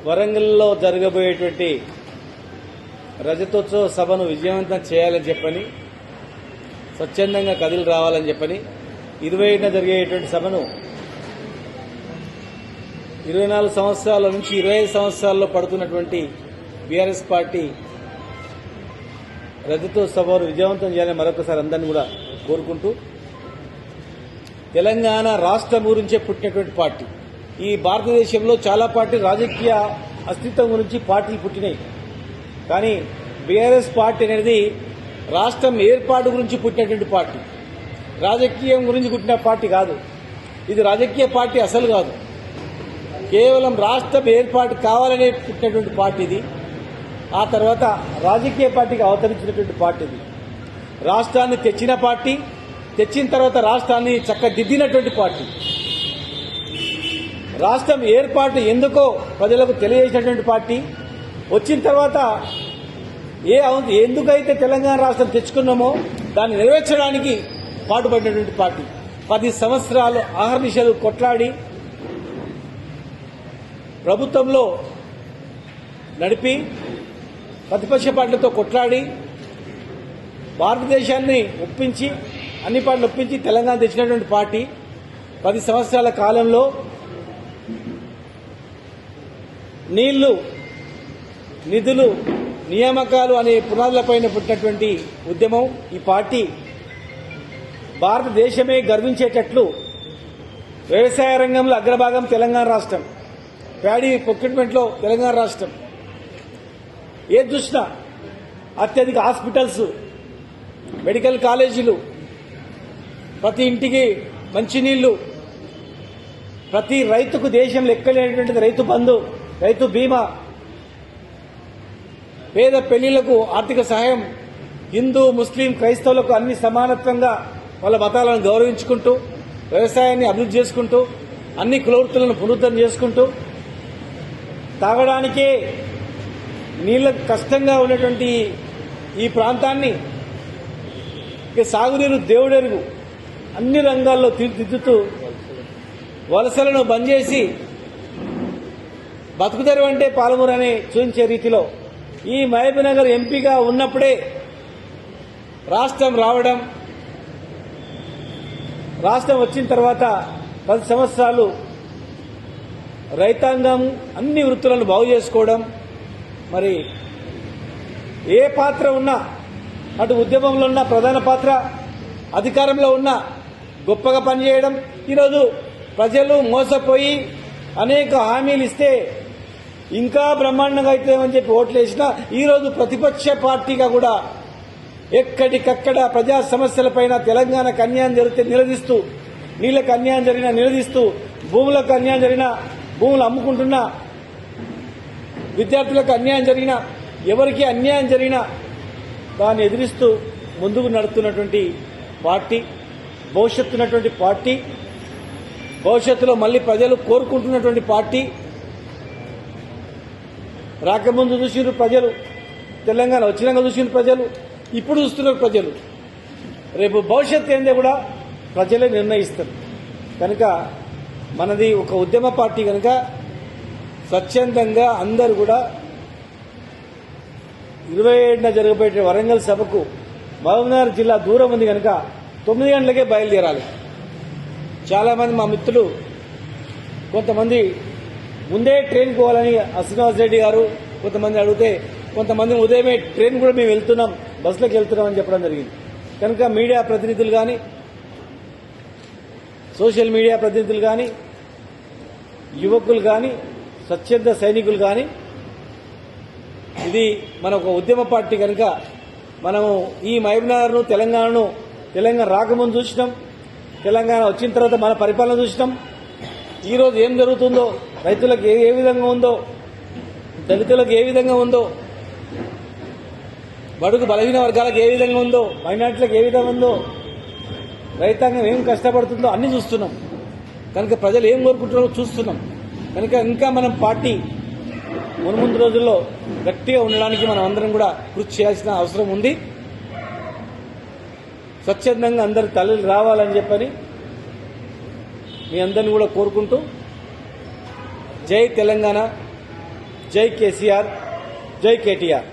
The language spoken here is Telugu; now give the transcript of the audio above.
వరంగల్లో జరగబోయేటువంటి రజతోత్సవ సభను విజయవంతం చేయాలని చెప్పని, స్వచ్ఛందంగా కదిలి రావాలని చెప్పని 20న జరిగేటువంటి సభను 24 సంవత్సరాల నుంచి 25 సంవత్సరాల్లో పడుతున్నటువంటి బీఆర్ఎస్ పార్టీ రజతోత్సవాన్ని విజయవంతం చేయాలని మరొకసారి అందరినీ కూడా కోరుకుంటూ, తెలంగాణ రాష్ట్రం గురించే పుట్టినటువంటి పార్టీ. ఈ భారతదేశంలో చాలా పార్టీ రాజకీయ అస్తిత్వం గురించి పార్టీలు పుట్టినాయి. కానీ బీఆర్ఎస్ పార్టీ అనేది రాష్ట్రం ఏర్పాటు గురించి పుట్టినటువంటి పార్టీ, రాజకీయం గురించి పుట్టిన పార్టీ కాదు. ఇది రాజకీయ పార్టీ అసలు కాదు. కేవలం రాష్ట్రం ఏర్పాటు కావాలనే పుట్టినటువంటి పార్టీ ఇది. ఆ తర్వాత రాజకీయ పార్టీకి అవతరించినటువంటి పార్టీ ఇది. రాష్ట్రాన్ని తెచ్చిన పార్టీ, తెచ్చిన తర్వాత రాష్ట్రాన్ని చక్కదిద్దినటువంటి పార్టీ. రాష్ట్రం ఏర్పాటు ఎందుకో ప్రజలకు తెలియజేసినటువంటి పార్టీ. వచ్చిన తర్వాత ఎందుకైతే తెలంగాణ రాష్ట్రం తెచ్చుకున్నామో దాన్ని నెరవేర్చడానికి పాటుపడినటువంటి పార్టీ. 10 సంవత్సరాలు అహర్నిశలు కొట్లాడి ప్రభుత్వంలో నడిపి ప్రతిపక్ష పార్టీలతో కొట్లాడి భారతదేశాన్ని ఒప్పించి, అన్ని పార్టీలు ఒప్పించి తెలంగాణ తెచ్చినటువంటి పార్టీ. 10 సంవత్సరాల కాలంలో నీళ్లు, నిధులు, నియామకాలు అనే పునాదులపైన పుట్టినటువంటి ఉద్యమం ఈ పార్టీ. భారతదేశమే గర్వించేటట్లు వ్యవసాయ రంగంలో అగ్రభాగం తెలంగాణ రాష్ట్రం, ప్యాడీ ప్రొక్యూర్మెంట్లో తెలంగాణ రాష్ట్రం. ఏది చూసినా అత్యధిక హాస్పిటల్స్, మెడికల్ కాలేజీలు, ప్రతి ఇంటికి మంచినీళ్లు, ప్రతి రైతుకు దేశంలో ఎక్కలేనటువంటిది రైతు బంధు, రైతు బీమా, పేద పెళ్లిళ్లకు ఆర్థిక సహాయం, హిందూ, ముస్లిం, క్రైస్తవులకు అన్ని సమానత్వంగా వాళ్ళ మతాలను గౌరవించుకుంటూ, వ్యవసాయాన్ని అభివృద్ధి చేసుకుంటూ, అన్ని కులవృత్తులను పునరుద్ధరణ చేసుకుంటూ, తాగడానికే నీళ్లకు కష్టంగా ఉన్నటువంటి ఈ ప్రాంతాన్ని సాగునీరు దేవుడెరుగు అన్ని రంగాల్లో తీర్చిదిద్దుతూ వలసలను బంద్ చేసి బతుకుదెరువు అంటే పాలమూరు అని చూపించే రీతిలో ఈ మహబూబ్నగర్ ఎంపీగా ఉన్నప్పుడే రాష్ట్రం రావడం, రాష్ట్రం వచ్చిన తర్వాత 10 సంవత్సరాలు రైతాంగం అన్ని వృత్తులను బాగు చేసుకోవడం. మరి ఏ పాత్ర ఉన్నా, అటు ఉద్యమంలో ఉన్న ప్రధాన పాత్ర, అధికారంలో ఉన్న గొప్పగా పనిచేయడం. ఈరోజు ప్రజలు మోసపోయి అనేక హామీలు ఇస్తే ఇంకా బ్రహ్మాండంగా అవుతామని చెప్పి ఓట్లు వేసినా ఈరోజు ప్రతిపక్ష పార్టీగా కూడా ఎక్కడికక్కడ ప్రజా సమస్యలపైన తెలంగాణకు అన్యాయం జరిగితే నిలదీస్తూ, నీళ్లకు అన్యాయం జరిగినా నిలదీస్తూ, భూములకు అన్యాయం జరిగినా, భూములు అమ్ముకుంటున్నా, విద్యార్థులకు అన్యాయం జరిగినా, ఎవరికి అన్యాయం జరిగినా దాన్ని ఎదిరిస్తూ ముందుకు నడుస్తున్నటువంటి పార్టీ, భవిష్యత్తున్నటువంటి పార్టీ, భవిష్యత్తులో మళ్లీ ప్రజలు కోరుకుంటున్నటువంటి పార్టీ. రాకముందు చూసిన ప్రజలు, తెలంగాణ వచ్చినాక చూసిన ప్రజలు, ఇప్పుడు చూస్తున్న ప్రజలు, రేపు భవిష్యత్తు ఏందో కూడా ప్రజలే నిర్ణయిస్తారు. కనుక మనది ఒక ఉద్యమ పార్టీ కనుక స్వచ్ఛందంగా అందరూ కూడా 27న జరగబోయే వరంగల్ సభకు మహబూబ్నగర్ జిల్లా దూరం ఉంది కనుక 9 గంటలకే బయలుదేరాలి. చాలామంది మా మిత్రులు కొంతమంది ముందే ట్రైన్ పోవాలని శ్రీనివాస్ రెడ్డి గారు కొంతమంది అడిగితే, కొంతమంది ఉదయమే ట్రైన్ కూడా మేము వెళ్తున్నాం, బస్సులోకి వెళ్తున్నామని చెప్పడం జరిగింది. కనుక మీడియా ప్రతినిధులు కానీ, సోషల్ మీడియా ప్రతినిధులు కానీ, యువకులు కానీ, స్వచ్ఛంద సైనికులు కానీ, ఇది మన ఒక ఉద్యమ పార్టీ కనుక మనము ఈ మహబూబ్నగర్ను, తెలంగాణ రాకముందు చూసినాం, తెలంగాణ వచ్చిన తర్వాత మన పరిపాలన చూసినాం. ఈరోజు ఏం జరుగుతుందో, రైతులకు ఏ విధంగా ఉందో, దళితులకు ఏ విధంగా ఉందో, బడుగు బలహీన వర్గాలకు ఏ విధంగా ఉందో, మైనార్టీలకు ఏ విధంగా ఉందో, రైతాంగం ఏం కష్టపడుతుందో అన్ని చూస్తున్నాం. కనుక ప్రజలు ఏం కోరుకుంటున్నారో చూస్తున్నాం. కనుక ఇంకా మనం పార్టీ మున్ముందు రోజుల్లో గట్టిగా ఉండడానికి మనం అందరం కూడా కృషి చేయాల్సిన అవసరం ఉంది. స్వచ్ఛందంగా అందరు తల్లులు రావాలని చెప్పని మీ అందరిని కూడా కోరుకుంటూ, జై తెలంగాణ, జై కేసీఆర్, జై కేటీఆర్.